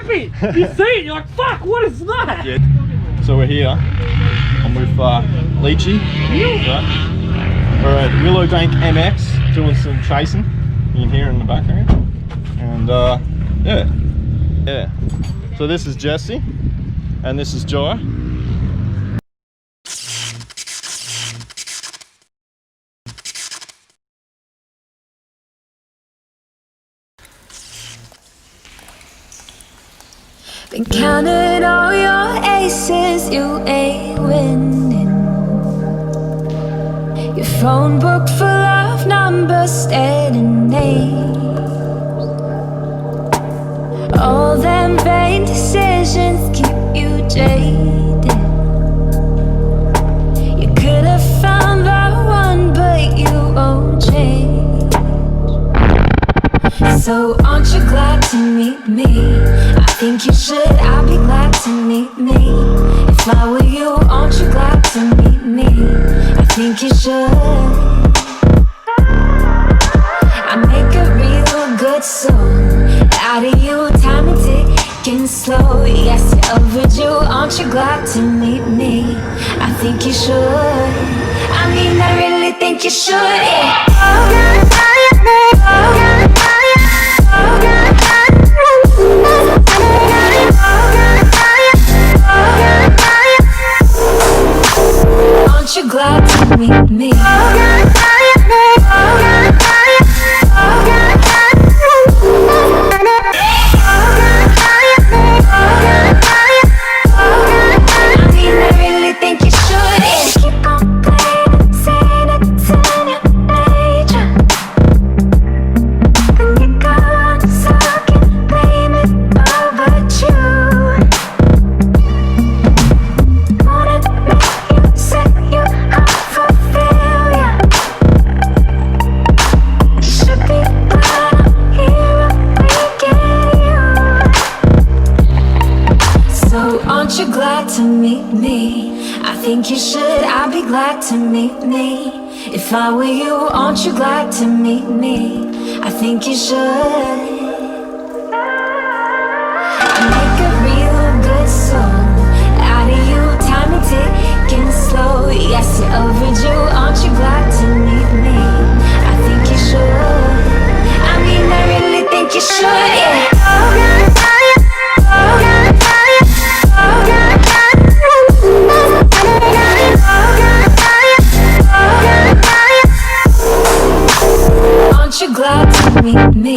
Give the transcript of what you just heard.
trippy. You see it, you're like, fuck, what is that? Yeah. So we're here. I'm with Lychee. Right. We're at Willowbank MX doing some chasing. You can hear in the background. And yeah. So this is Jesse, and this is Jai. Been counting all your aces, you ain't winning. Your phone book full of numbers, stating names. All them vain decisions keep you jaded. You could have found the one, but you won't change. So aren't you glad to meet me? I think you should, I'll be glad to meet me. If I were you, aren't you glad to meet me? I think you should. I make a real good song out of you, time and ticking slow. Yes, you're overdue, aren't you glad to meet me? I think you should. I mean, I really think you should, yeah. Aren't you glad to meet me? Aren't you glad to meet me? I think you should, I'll be glad to meet me. If I were you, aren't you glad to meet me? I think you should. I make a real good song out of you, time and ticking slow. Yes, you're overdue, aren't you glad to meet me? I think you should. I mean, I really think you should, yeah. Aren't you glad to meet me?